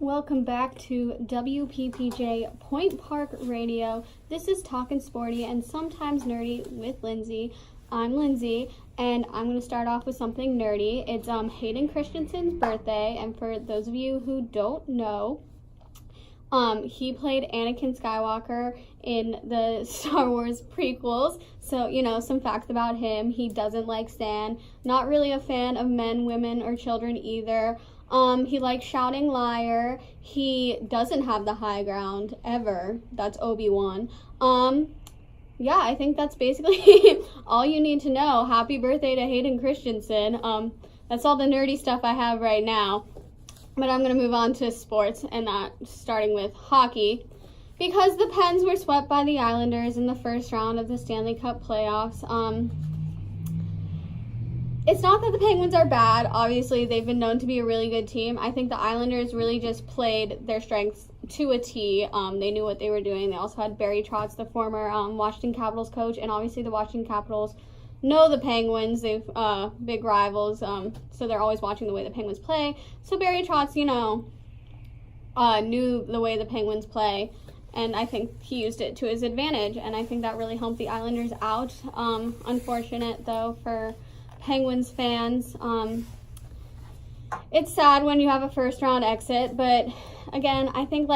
Welcome back to WPPJ Point Park Radio. This is Talkin Sporty and sometimes nerdy with Lindsay. I'm Lindsay, and I'm going to start off with something nerdy. It's Hayden Christensen's birthday, and for those of you who don't know, he played Anakin Skywalker in the Star Wars prequels. So, some facts about him. He doesn't like Stan. Not really a fan of men, women, or children either. He likes shouting liar. He doesn't have the high ground ever. That's Obi-Wan. Yeah, I think that's basically all you need to know. Happy birthday to Hayden Christensen. That's all the nerdy stuff I have right now. But I'm going to move on to sports, and that starting with hockey. Because the Pens were swept by the Islanders in the first round of the Stanley Cup playoffs, it's not that the Penguins are bad. Obviously, they've been known to be a really good team. I think the Islanders really just played their strengths to a T. They knew what they were doing. They also had Barry Trotz, the former Washington Capitals coach, and obviously the Washington Capitals know the Penguins. They've big rivals, so they're always watching the way the Penguins play. So Barry Trotz, knew the way the Penguins play, and I think he used it to his advantage, and I think that really helped the Islanders out. Unfortunate, though, for Penguins fans. It's sad when you have a first round exit, but again, I think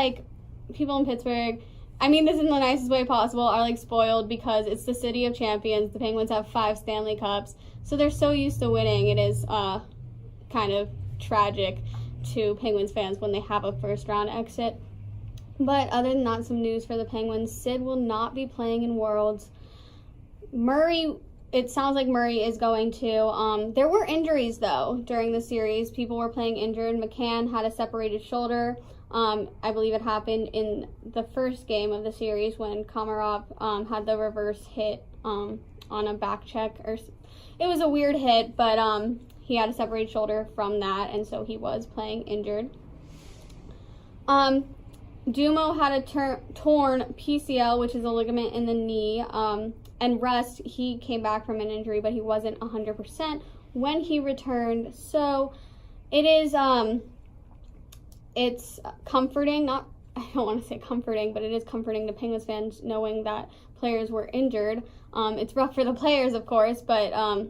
people in Pittsburgh, I mean this in the nicest way possible, are spoiled because it's the city of champions. The Penguins have 5 Stanley Cups, so they're so used to winning. It is kind of tragic to Penguins fans when they have a first round exit. But other than that, some news for the Penguins. Sid will not be playing in Worlds. It sounds like Murray is going to. There were injuries, though, during the series. People were playing injured. McCann had a separated shoulder. I believe it happened in the first game of the series when Komarov had the reverse hit on a back check. It was a weird hit, but he had a separated shoulder from that, and so he was playing injured. Dumo had a torn PCL, which is a ligament in the knee. And Rust, he came back from an injury, but he wasn't 100% when he returned. So it is, it's comforting. I don't want to say comforting, but it is comforting to Penguins fans knowing that players were injured. It's rough for the players, of course, but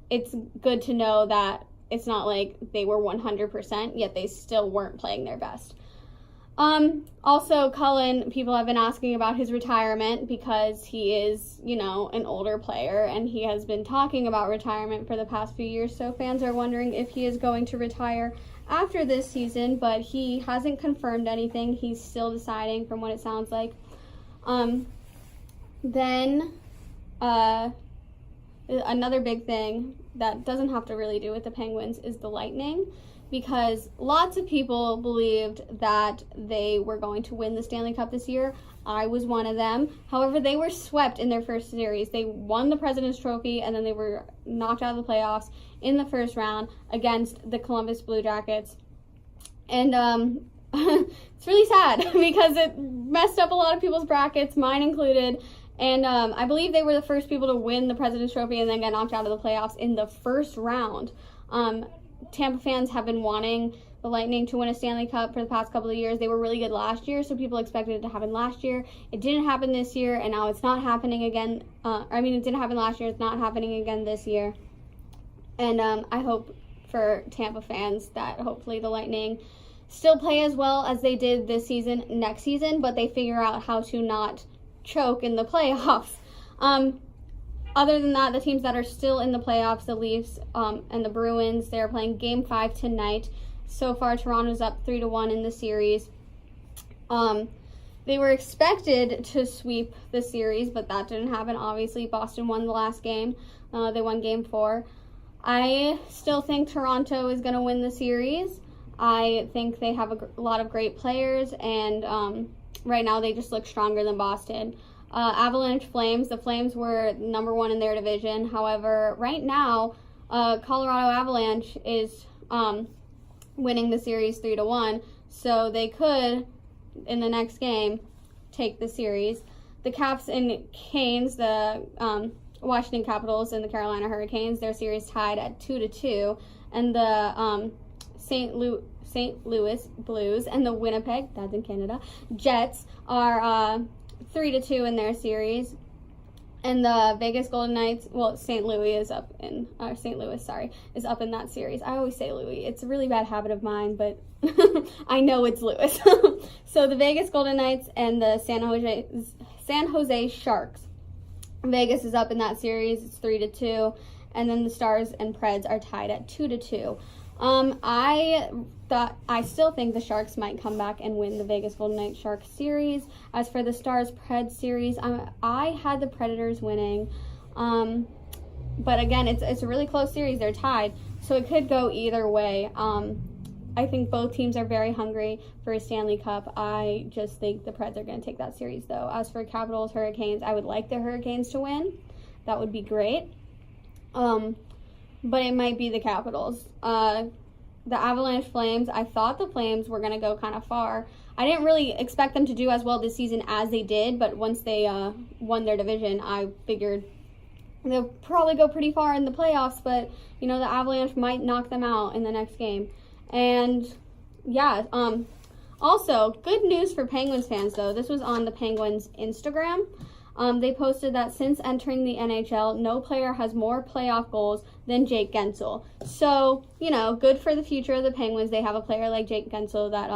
it's good to know that it's not like they were 100%, yet they still weren't playing their best. Also, Cullen, people have been asking about his retirement because he is, an older player, and he has been talking about retirement for the past few years, so fans are wondering if he is going to retire after this season, but he hasn't confirmed anything. He's still deciding from what it sounds like. Then, another big thing that doesn't have to really do with the Penguins is the Lightning, because lots of people believed that they were going to win the Stanley Cup this year. I was one of them. However, they were swept in their first series. They won the President's Trophy, and then they were knocked out of the playoffs in the first round against the Columbus Blue Jackets. And it's really sad because it messed up a lot of people's brackets, mine included. And I believe they were the first people to win the President's Trophy and then get knocked out of the playoffs in the first round. Tampa fans have been wanting the Lightning to win a Stanley Cup for the past couple of years. They were really good last year, so people expected it to happen last year. It didn't happen this year, and now it's not happening again. It didn't happen last year. It's not happening again this year. And I hope for Tampa fans that hopefully the Lightning still play as well as they did this season next season, but they figure out how to not choke in the playoffs. Other than that, the teams that are still in the playoffs, the Leafs and the Bruins, they're playing Game 5 tonight. So far, Toronto's up 3-1 in the series. They were expected to sweep the series, but that didn't happen. Obviously, Boston won the last game. They won Game 4. I still think Toronto is going to win the series. I think they have a lot of great players, and right now they just look stronger than Boston. Avalanche Flames. The Flames were number 1 in their division. However, right now, Colorado Avalanche is winning the series 3-1. So they could, in the next game, take the series. The Caps and Canes, the Washington Capitals and the Carolina Hurricanes, their series tied at 2-2. And the St. St. Louis Blues and the Winnipeg, that's in Canada, Jets are 3-2 in their series. And the Vegas Golden Knights, well, St. Louis is up in that series. I always say Louis. It's a really bad habit of mine, but I know it's Louis. So the Vegas Golden Knights and the San Jose Sharks. Vegas is up in that series. It's 3-2. And then the Stars and Preds are tied at 2-2. I still think the Sharks might come back and win the Vegas Golden Knights Sharks series. As for the Stars Preds series, I had the Predators winning. But again, it's a really close series. They're tied, so it could go either way. I think both teams are very hungry for a Stanley Cup. I just think the Preds are going to take that series, though. As for Capitals Hurricanes, I would like the Hurricanes to win. That would be great. But it might be the Capitals. The Avalanche Flames, I thought the Flames were going to go kind of far. I didn't really expect them to do as well this season as they did, but once they won their division, I figured they'll probably go pretty far in the playoffs, but, the Avalanche might knock them out in the next game. And, yeah, also, good news for Penguins fans, though. This was on the Penguins' Instagram. They posted that since entering the NHL, no player has more playoff goals than Jake Guentzel. So, good for the future of the Penguins. They have a player like Jake Guentzel that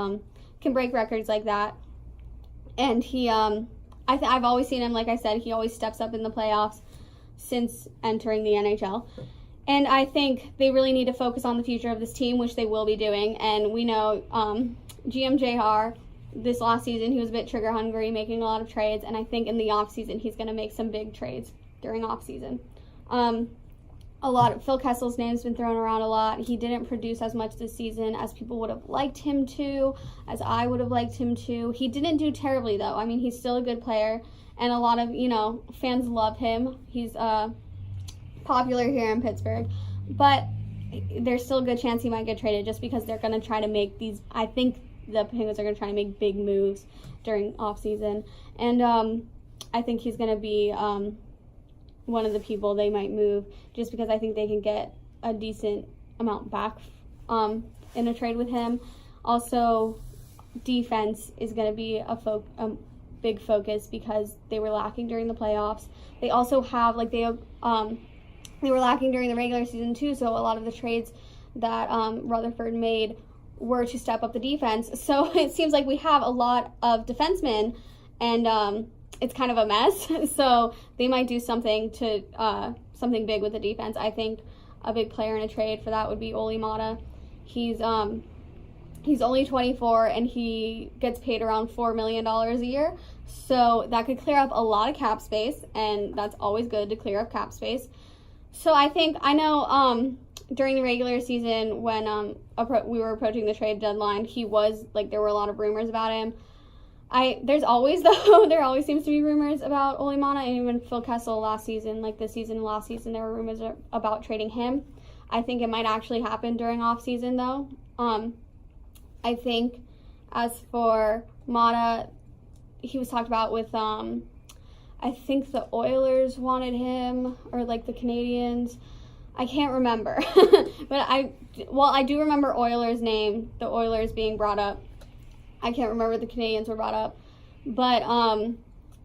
can break records like that. And he, I've always seen him, like I said, he always steps up in the playoffs since entering the NHL. And I think they really need to focus on the future of this team, which they will be doing. And we know GM JR, this last season, he was a bit trigger hungry, making a lot of trades, and I think in the off season he's going to make some big trades during off season. Phil Kessel's name's been thrown around a lot. He didn't produce as much this season as people would have liked him to, as I would have liked him to. He didn't do terribly, though. I mean, he's still a good player, and a lot of fans love him. He's popular here in Pittsburgh, but there's still a good chance he might get traded just because they're going to try to make these. I think the Penguins are going to try to make big moves during off-season. And I think he's going to be one of the people they might move just because I think they can get a decent amount back in a trade with him. Also, defense is going to be a big focus because they were lacking during the playoffs. They also have, they were lacking during the regular season too, so a lot of the trades that Rutherford made were to step up the defense. So it seems like we have a lot of defensemen, and it's kind of a mess. So they might do something big with the defense. I think a big player in a trade for that would be Olli Maatta. He's only 24 and he gets paid around $4 million a year. So that could clear up a lot of cap space, and that's always good to clear up cap space. So I know during the regular season when we were approaching the trade deadline, he was, there were a lot of rumors about him. There always seems to be rumors about Olli Maatta, and even Phil Kessel last season, last season, there were rumors about trading him. I think it might actually happen during off season, though. I think as for Maatta, he was talked about with, I think the Oilers wanted him, or the Canadians. I can't remember, but I do remember Oilers' name, the Oilers being brought up. I can't remember the Canadians were brought up, but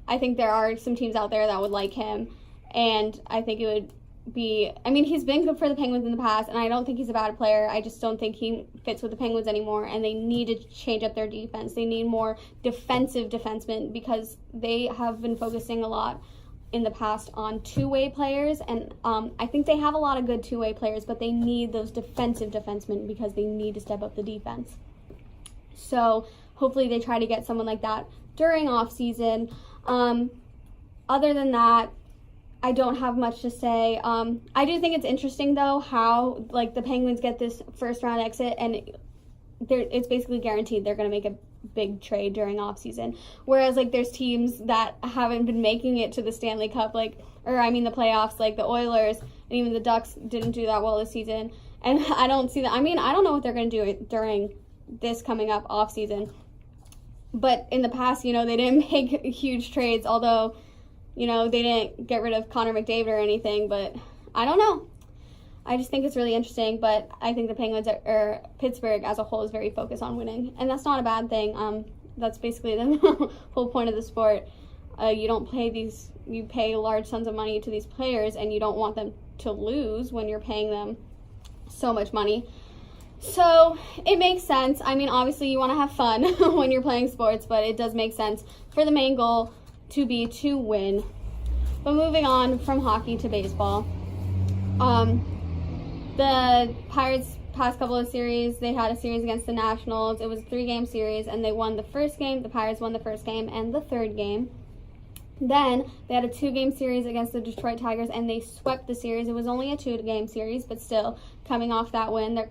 I think there are some teams out there that would like him, and I think it would be, he's been good for the Penguins in the past, and I don't think he's a bad player. I just don't think he fits with the Penguins anymore, and they need to change up their defense. They need more defensive defensemen because they have been focusing a lot in the past on two-way players, and I think they have a lot of good two-way players, but they need those defensive defensemen because they need to step up the defense. So hopefully they try to get someone like that during off-season. Other than that, I don't have much to say. I do think it's interesting, though, how the Penguins get this first-round exit, and it's basically guaranteed they're going to make a big trade during off-season. Whereas, there's teams that haven't been making it to the Stanley Cup, the playoffs, the Oilers, and even the Ducks didn't do that well this season. And I don't see that. I don't know what they're going to do during this coming up off-season. But in the past, they didn't make huge trades, although, they didn't get rid of Connor McDavid or anything, but I don't know. I just think it's really interesting, but I think the Penguins or Pittsburgh as a whole is very focused on winning, and that's not a bad thing. That's basically the whole point of the sport. You don't you pay large sums of money to these players, and you don't want them to lose when you're paying them so much money. So it makes sense. I mean, obviously you want to have fun when you're playing sports, but it does make sense for the main goal to be to win. But moving on from hockey to baseball, the Pirates past couple of series, they had a series against the Nationals. It was a 3-game series, and they won the first game. The Pirates won the first game and the third game. Then they had a 2-game series against the Detroit Tigers, and they swept the series. It was only a 2-game series, but still, coming off that win, they're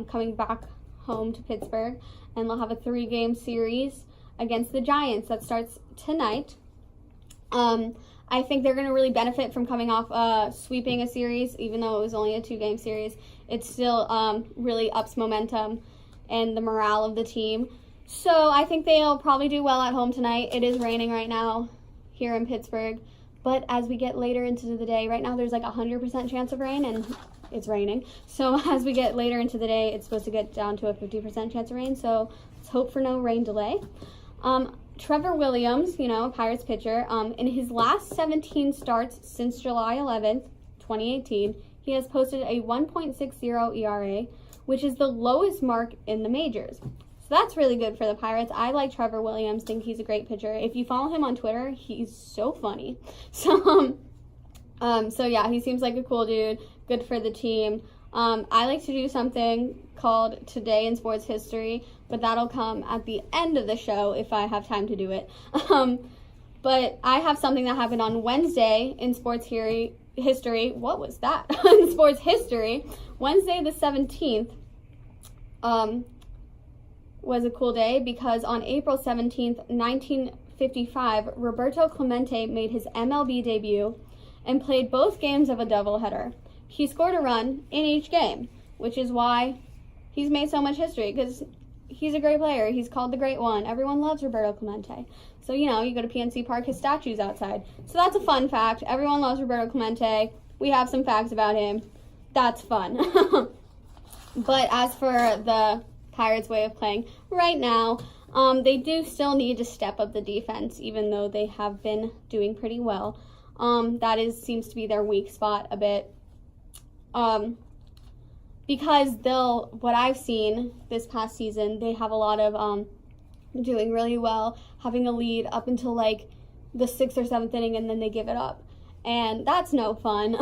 coming back home to Pittsburgh, and they'll have a 3-game series against the Giants that starts tonight. I think they're going to really benefit from coming off sweeping a series, even though it was only a 2-game series. It still really ups momentum and the morale of the team. So I think they'll probably do well at home tonight. It is raining right now here in Pittsburgh, but as we get later into the day, right now there's like 100% chance of rain, and it's raining. So as we get later into the day, it's supposed to get down to a 50% chance of rain, so let's hope for no rain delay. Trevor Williams, Pirates pitcher, in his last 17 starts since July 11th, 2018, he has posted a 1.60 ERA, which is the lowest mark in the majors. So that's really good for the Pirates. I like Trevor Williams, think he's a great pitcher. If you follow him on Twitter, he's so funny. So yeah, he seems like a cool dude, good for the team. I like to do something called Today in Sports History, but that'll come at the end of the show if I have time to do it. But I have something that happened on Wednesday in sports history. What was that? In sports history, Wednesday the 17th was a cool day because on April 17th, 1955, Roberto Clemente made his MLB debut and played both games of a doubleheader. He scored a run in each game, which is why he's made so much history, because he's a great player. He's called the Great One. Everyone loves Roberto Clemente. So, you go to PNC Park, his statue's outside. So that's a fun fact. Everyone loves Roberto Clemente. We have some facts about him. That's fun. But as for the Pirates' way of playing right now, they do still need to step up the defense, even though they have been doing pretty well. That seems to be their weak spot a bit. Because what I've seen this past season, they have a lot of doing really well, having a lead up until like the 6th or 7th inning, and then they give it up. And that's no fun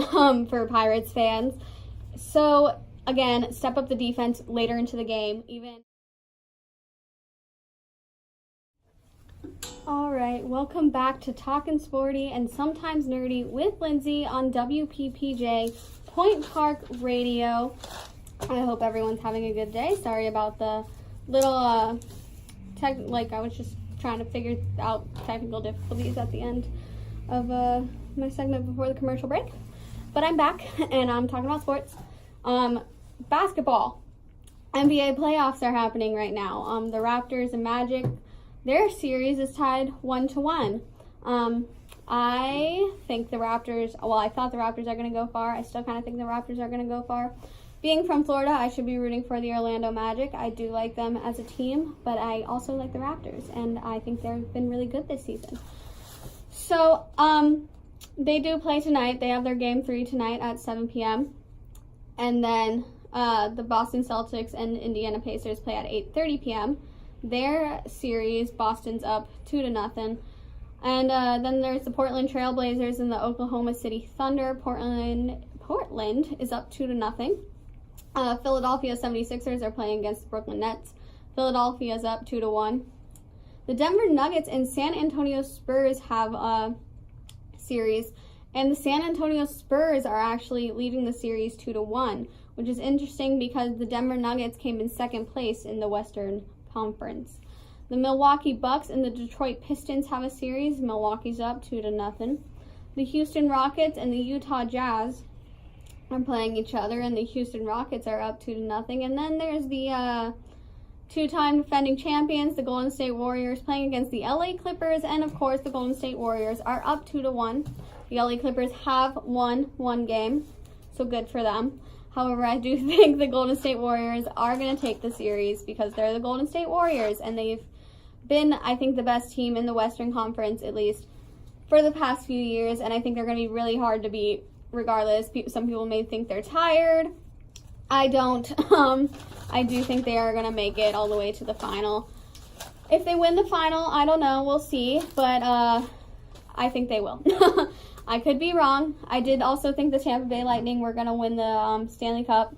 for Pirates fans. So again, step up the defense later into the game. All right, welcome back to Talkin, Sporty, and Sometimes Nerdy with Lindsay on WPPJ Point Park Radio. I hope everyone's having a good day. Sorry about the little I was just trying to figure out technical difficulties at the end of my segment before the commercial break. But I'm back, and I'm talking about sports. Basketball. NBA playoffs are happening right now. The Raptors and Magic, their series is tied 1-1. I think the Raptors, I thought the Raptors are going to go far. I still kind of think the Raptors are going to go far. Being from Florida, I should be rooting for the Orlando Magic. I do like them as a team, but I also like the Raptors, and I think they've been really good this season. So, they do play tonight. They have their game 3 tonight at 7 p.m. And then the Boston Celtics and Indiana Pacers play at 8:30 p.m. Their series, Boston's up 2-0. And then there's the Portland Trail Blazers and the Oklahoma City Thunder. Portland is up 2-0. Philadelphia 76ers are playing against the Brooklyn Nets. Philadelphia's up 2-1. The Denver Nuggets and San Antonio Spurs have a series, and the San Antonio Spurs are actually leading the series 2-1, which is interesting because the Denver Nuggets came in second place in the Western Conference. The Milwaukee Bucks and the Detroit Pistons have a series. Milwaukee's up 2-0. The Houston Rockets and the Utah Jazz are playing each other, and the Houston Rockets are up 2-0. And then there's the two-time defending champions, the Golden State Warriors, playing against the LA Clippers, and of course the Golden State Warriors are up 2-1. The LA Clippers have won one game, so good for them. However, I do think the Golden State Warriors are going to take the series because they're the Golden State Warriors, and they've been, I think, the best team in the Western Conference, at least for the past few years, and I think they're going to be really hard to beat regardless. Some people may think they're tired. I don't. I do think they are going to make it all the way to the final. If they win the final, I don't know. We'll see, but I think they will. I could be wrong. I did also think the Tampa Bay Lightning were going to win the Stanley Cup,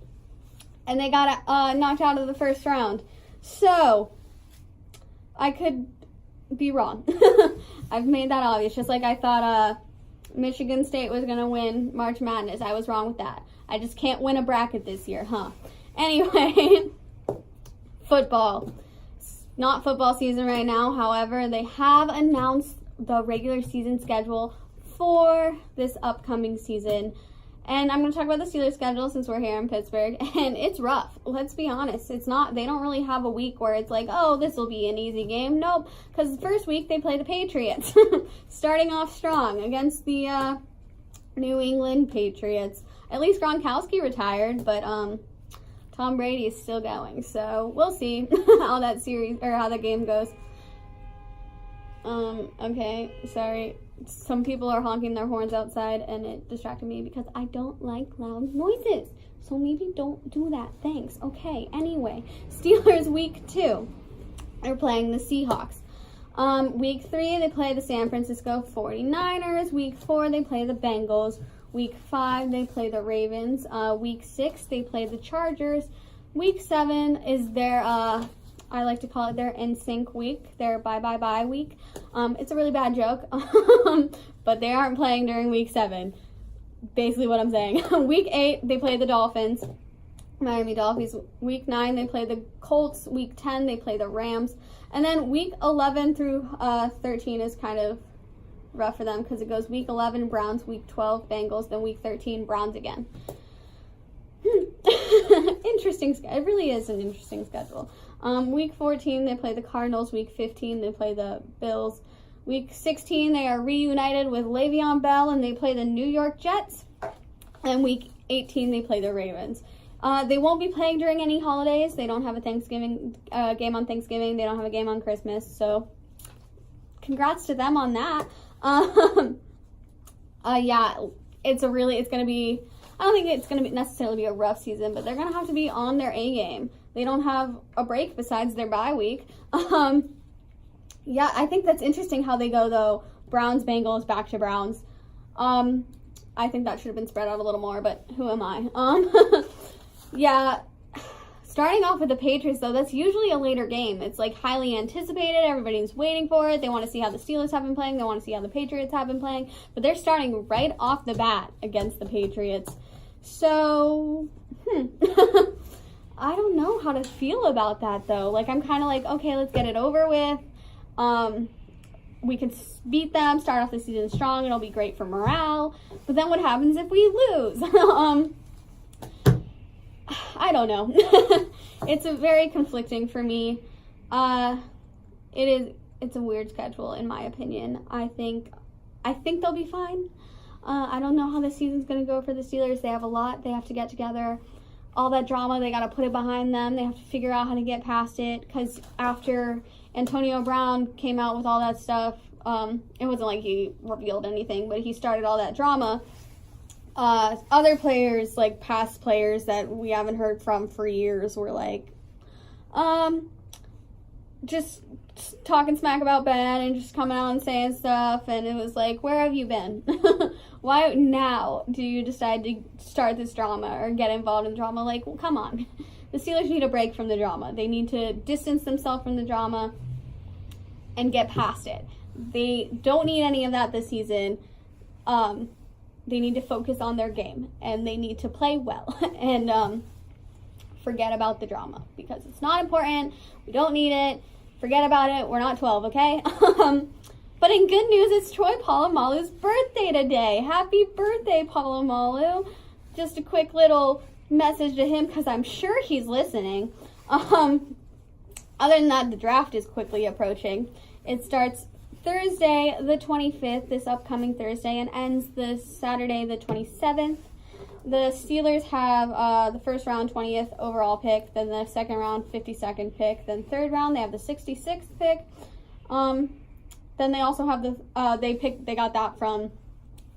and they got knocked out of the first round. So, I could be wrong. I've made that obvious. Just like I thought Michigan State was going to win March Madness. I was wrong with that. I just can't win a bracket this year, huh? Anyway, football. It's not football season right now. However, they have announced the regular season schedule for this upcoming season. And I'm going to talk about the Steelers schedule since we're here in Pittsburgh. And it's rough. Let's be honest. It's not, they don't really have a week where it's like, oh, this will be an easy game. Nope. Because the first week they play the Patriots. Starting off strong against the New England Patriots. At least Gronkowski retired, but Tom Brady is still going. So we'll see how that series, or how that game goes. Okay, sorry. Some people are honking their horns outside, and it distracted me because I don't like loud noises. So maybe don't do that. Thanks. Okay, anyway. Steelers week 2. They're playing the Seahawks. Week 3, they play the San Francisco 49ers. Week 4, they play the Bengals. Week 5, they play the Ravens. Week 6, they play the Chargers. Week 7 is their I like to call it their NSYNC week, their bye week. It's a really bad joke, but they aren't playing during week 7. Basically what I'm saying. Week 8, they play the Dolphins, Miami Dolphins. Week 9, they play the Colts. Week 10, they play the Rams. And then week 11 through 13 is kind of rough for them because it goes week 11, Browns, week 12, Bengals, then week 13, Browns again. Interesting. It really is an interesting schedule. Week 14, they play the Cardinals. Week 15, they play the Bills. Week 16, they are reunited with Le'Veon Bell, and they play the New York Jets. And week 18, they play the Ravens. They won't be playing during any holidays. They don't have a Thanksgiving game on Thanksgiving. They don't have a game on Christmas. So, congrats to them on that. Yeah, it's going to be, I don't think it's going to necessarily be a rough season, but they're going to have to be on their A game. They don't have a break besides their bye week. Yeah, I think that's interesting how they go, though. Browns, Bengals, back to Browns. I think that should have been spread out a little more, but who am I? Yeah, starting off with the Patriots, though, that's usually a later game. It's, like, highly anticipated. Everybody's waiting for it. They want to see how the Steelers have been playing. They want to see how the Patriots have been playing. But they're starting right off the bat against the Patriots. So, I don't know how to feel about that, though. Like, I'm kind of like, okay, let's get it over with. We can beat them, start off the season strong. It'll be great for morale. But then what happens if we lose? I don't know. It's a very conflicting for me. It's a weird schedule, in my opinion. I think they'll be fine. I don't know how the season's going to go for the Steelers. They have a lot. They have to get together. All that drama, they got to put it behind them. They have to figure out how to get past it. Because after Antonio Brown came out with all that stuff, it wasn't like he revealed anything, but he started all that drama. Other players, like past players that we haven't heard from for years, were like, just talking smack about Ben and just coming out and saying stuff, and it was like, where have you been? Why now do you decide to start this drama or get involved in drama? Like, well, come on. The Steelers need a break from the drama. They need to distance themselves from the drama and get past it. They don't need any of that this season. They need to focus on their game, and they need to play well and forget about the drama because it's not important. We don't need it. Forget about it. We're not 12, okay? But in good news, it's Troy Polamalu's birthday today. Happy birthday, Polamalu. Just a quick little message to him because I'm sure he's listening. Other than that, the draft is quickly approaching. It starts Thursday the 25th, this upcoming Thursday, and ends this Saturday the 27th. The Steelers have the first round 20th overall pick, then the second round 52nd pick, then third round they have the 66th pick. Then they also have they got that from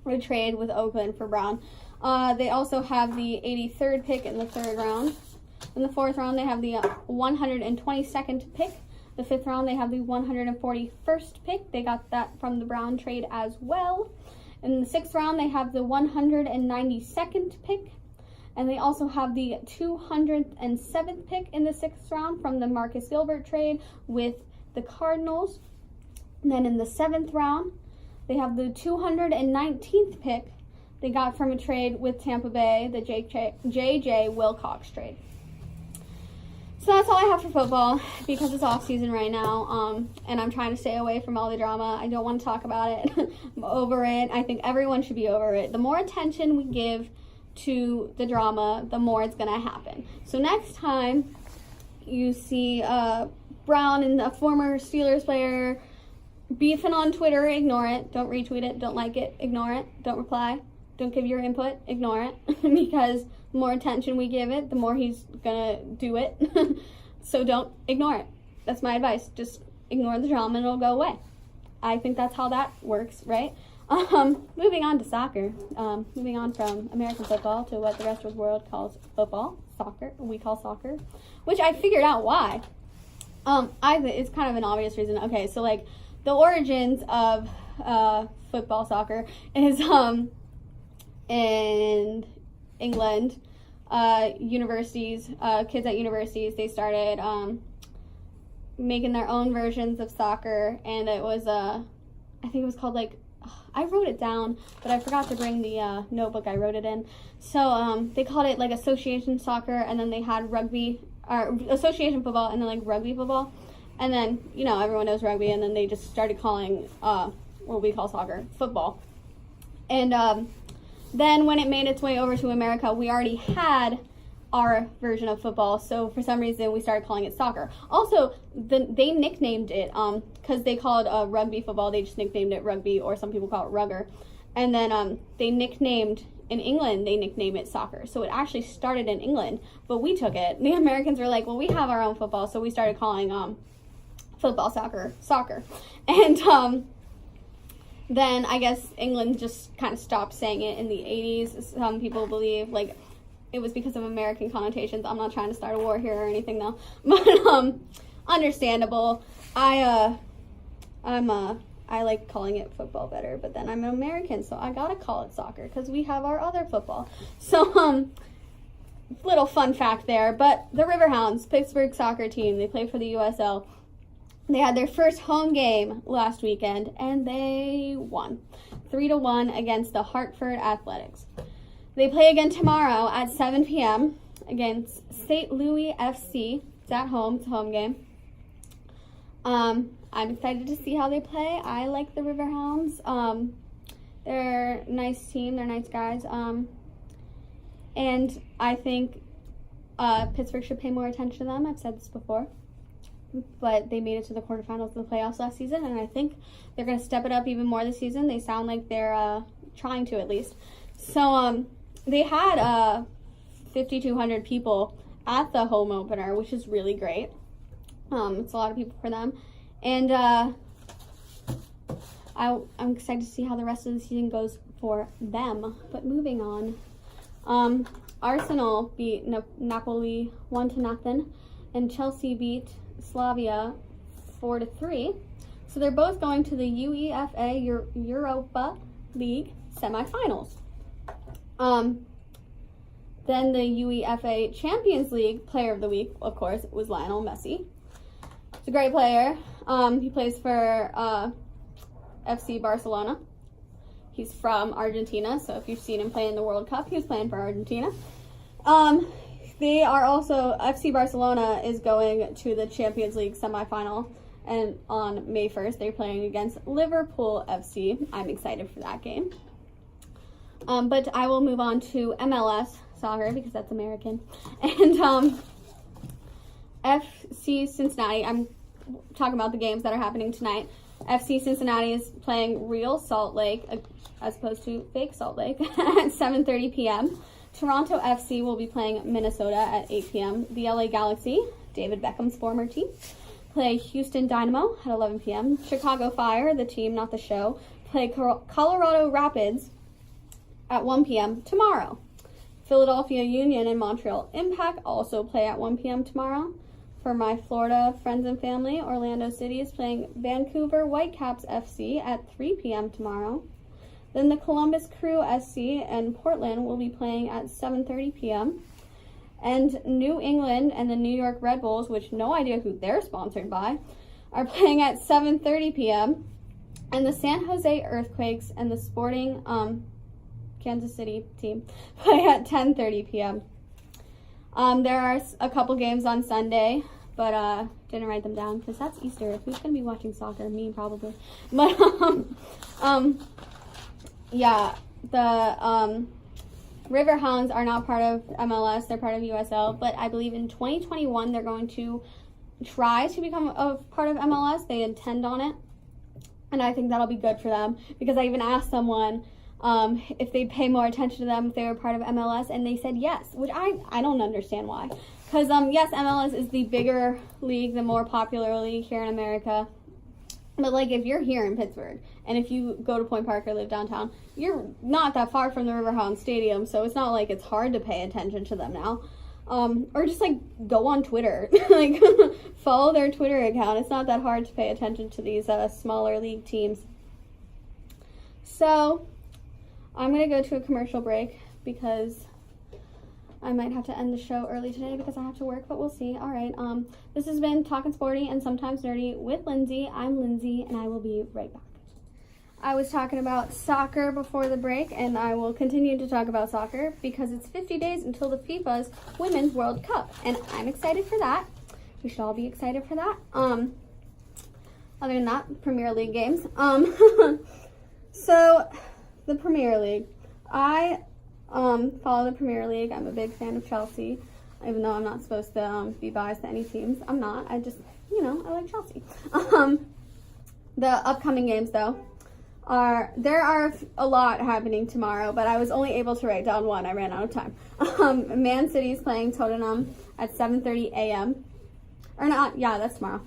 a trade with Oakland for Brown. They also have the 83rd pick in the third round. In the fourth round, they have the 122nd pick. The fifth round, they have the 141st pick. They got that from the Brown trade as well. In the sixth round, they have the 192nd pick. And they also have the 207th pick in the sixth round from the Marcus Gilbert trade with the Cardinals. And then in the seventh round, they have the 219th pick they got from a trade with Tampa Bay, the J.J. Wilcox trade. So that's all I have for football because it's off season right now, and I'm trying to stay away from all the drama. I don't want to talk about it. I'm over it. I think everyone should be over it. The more attention we give to the drama, the more it's going to happen. So next time you see Brown and a former Steelers player beefing on Twitter, ignore it. Don't retweet it. Don't like it. Ignore it. Don't reply. Don't give your input. Ignore it. Because the more attention we give it, the more he's gonna do it. So don't ignore it. That's my advice. Just ignore the drama and it'll go away. I think that's how that works, right? Moving on to soccer. Moving on from American football to what the rest of the world calls football. Soccer. We call soccer. Which I figured out why. It's kind of an obvious reason. Okay, so like the origins of football, soccer is in England. Universities, kids at universities, they started making their own versions of soccer, and it was I think it was called like, I wrote it down, but I forgot to bring the notebook I wrote it in. So they called it like association soccer, and then they had rugby, or association football, and then like rugby football. And then, you know, everyone knows rugby, and then they just started calling what we call soccer football. And then when it made its way over to America, we already had our version of football, so for some reason we started calling it soccer. Also, they nicknamed it, because they called rugby football, they just nicknamed it rugby, or some people call it rugger. And then they nicknamed, in England, they nicknamed it soccer. So it actually started in England, but we took it. The Americans were like, well, we have our own football, so we started calling football soccer. And then I guess England just kind of stopped saying it in the 80s. Some people believe like it was because of American connotations. I'm not trying to start a war here or anything though, but understandable. I like calling it football better, but then I'm an American, so I gotta call it soccer because we have our other football. So little fun fact there. But the Riverhounds, Pittsburgh soccer team, they play for the USL. They had their first home game last weekend, and they won 3-1 against the Hartford Athletics. They play again tomorrow at 7 p.m. against St. Louis FC. It's at home. It's a home game. I'm excited to see how they play. I like the Riverhounds. They're a nice team. They're nice guys. And I think Pittsburgh should pay more attention to them. I've said this before. But they made it to the quarterfinals of the playoffs last season, and I think they're going to step it up even more this season. They sound like they're trying to, at least. So they had 5,200 people at the home opener, which is really great. It's a lot of people for them. And I'm excited to see how the rest of the season goes for them. But moving on, Arsenal beat Napoli 1-0, and Chelsea beat Slavia 4-3. So they're both going to the UEFA Europa League semifinals. Then the UEFA Champions League Player of the Week, of course, was Lionel Messi. He's a great player. He plays for FC Barcelona. He's from Argentina, so if you've seen him play in the World Cup, he was playing for Argentina. They are also, FC Barcelona is going to the Champions League semifinal, and on May 1st, they're playing against Liverpool FC. I'm excited for that game. But I will move on to MLS soccer because that's American. And FC Cincinnati, I'm talking about the games that are happening tonight. FC Cincinnati is playing real Salt Lake as opposed to fake Salt Lake at 7:30 p.m. Toronto FC will be playing Minnesota at 8 p.m. The LA Galaxy, David Beckham's former team, play Houston Dynamo at 11 p.m. Chicago Fire, the team, not the show, play Colorado Rapids at 1 p.m. tomorrow. Philadelphia Union and Montreal Impact also play at 1 p.m. tomorrow. For my Florida friends and family, Orlando City is playing Vancouver Whitecaps FC at 3 p.m. tomorrow. Then the Columbus Crew SC and Portland will be playing at 7:30 p.m. And New England and the New York Red Bulls, which no idea who they're sponsored by, are playing at 7:30 p.m. And the San Jose Earthquakes and the Sporting Kansas City team play at 10:30 p.m. There are a couple games on Sunday, but didn't write them down because that's Easter. Who's going to be watching soccer? Me, probably. But, yeah, the Riverhounds are not part of MLS. They're part of USL, but I believe in 2021 they're going to try to become a part of MLS. They intend on it, and I think that'll be good for them because I even asked someone if they'd pay more attention to them if they were part of MLS, and they said yes, which I don't understand why. Because, yes, MLS is the bigger league, the more popular league here in America. But, like, if you're here in Pittsburgh, and if you go to Point Park or live downtown, you're not that far from the Riverhound Stadium, so it's not like it's hard to pay attention to them now. Or just, like, go on Twitter. Like, follow their Twitter account. It's not that hard to pay attention to these smaller league teams. So, I'm going to go to a commercial break because I might have to end the show early today because I have to work, but we'll see. All right. This has been Talkin' Sporty and Sometimes Nerdy with Lindsay. I'm Lindsay, and I will be right back. I was talking about soccer before the break, and I will continue to talk about soccer because it's 50 days until the FIFA's Women's World Cup, and I'm excited for that. We should all be excited for that. Other than that, Premier League games. So, the Premier League. I follow the Premier League. I'm a big fan of Chelsea, even though I'm not supposed to be biased to any teams. I'm not. I just, I like Chelsea. The upcoming games, though, there are a lot happening tomorrow, but I was only able to write down one. I ran out of time. Man City's playing Tottenham at 7:30 a.m. Or not, yeah, that's tomorrow.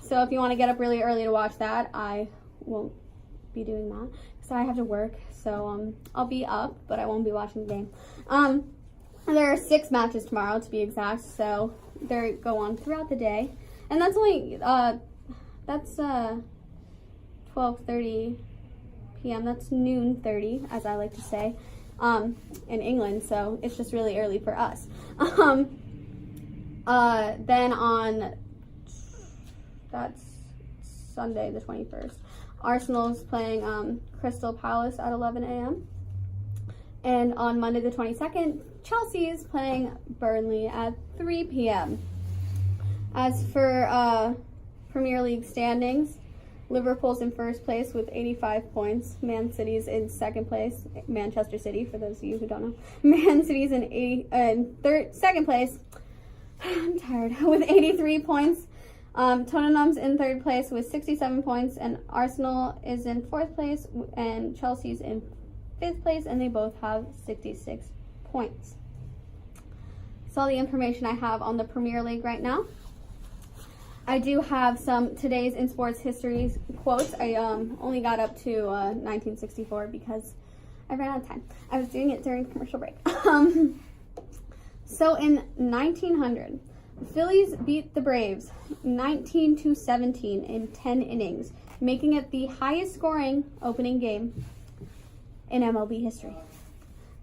So if you want to get up really early to watch that, I won't be doing that. So I have to work, so I'll be up, but I won't be watching the game. There are 6 matches tomorrow, to be exact, so they go on throughout the day. And that's only, that's 12:30 p.m. That's noon 30, as I like to say, in England, so it's just really early for us. Then on, that's Sunday the 21st. Arsenal's playing Crystal Palace at 11 a.m. And on Monday the 22nd, Chelsea is playing Burnley at 3 p.m. As for Premier League standings, Liverpool's in first place with 85 points. Man City's in second place. Manchester City, for those of you who don't know. Man City's in second place. I'm tired. With 83 points. Tottenham's in third place with 67 points, and Arsenal is in fourth place, and Chelsea's in fifth place, and they both have 66 points. That's all the information I have on the Premier League right now. I do have some today's in sports history quotes. I only got up to 1964 because I ran out of time. I was doing it during the commercial break. So in 1900, the Phillies beat the Braves 19-17 in 10 innings, making it the highest scoring opening game in MLB history.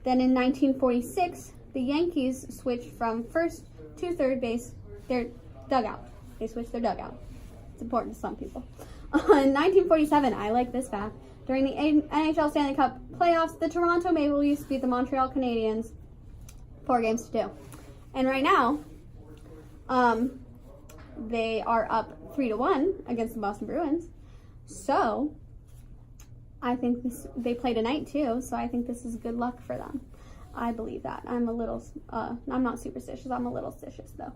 Then in 1946, the Yankees switched from first to third base, their dugout. They switched their dugout. It's important to some people. In 1947, I like this fact, during the NHL Stanley Cup playoffs, the Toronto Maple Leafs beat the Montreal Canadiens 4-2. And right now, they are up 3-1 against the Boston Bruins. So, I think they play tonight too, so I think this is good luck for them. I believe that. I'm not superstitious, I'm a little stitious though.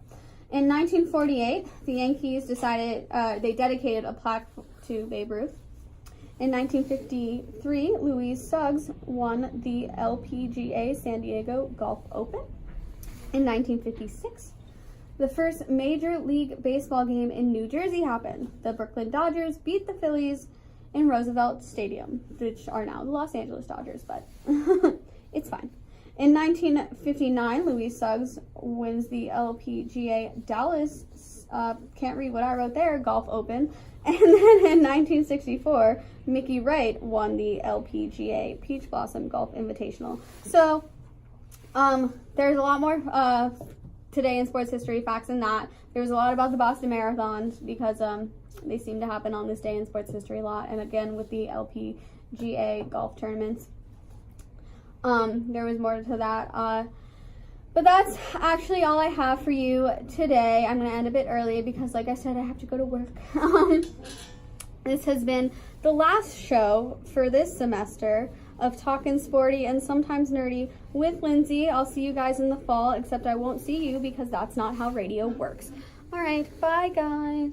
In 1948, the Yankees decided, they dedicated a plaque to Babe Ruth. In 1953, Louise Suggs won the LPGA San Diego Golf Open. In 1956, the first Major League Baseball game in New Jersey happened. The Brooklyn Dodgers beat the Phillies in Roosevelt Stadium, which are now the Los Angeles Dodgers, but it's fine. In 1959, Louise Suggs wins the LPGA Dallas, can't read what I wrote there, Golf Open. And then in 1964, Mickey Wright won the LPGA Peach Blossom Golf Invitational. So, there's a lot more today in sports history facts than that. There was a lot about the Boston Marathons because they seem to happen on this day in sports history a lot. And again, with the LPGA golf tournaments, there was more to that. But that's actually all I have for you today. I'm going to end a bit early because, like I said, I have to go to work. This has been the last show for this semester of Talkin' Sporty and Sometimes Nerdy with Lindsay. I'll see you guys in the fall, except I won't see you because that's not how radio works. All right, bye, guys.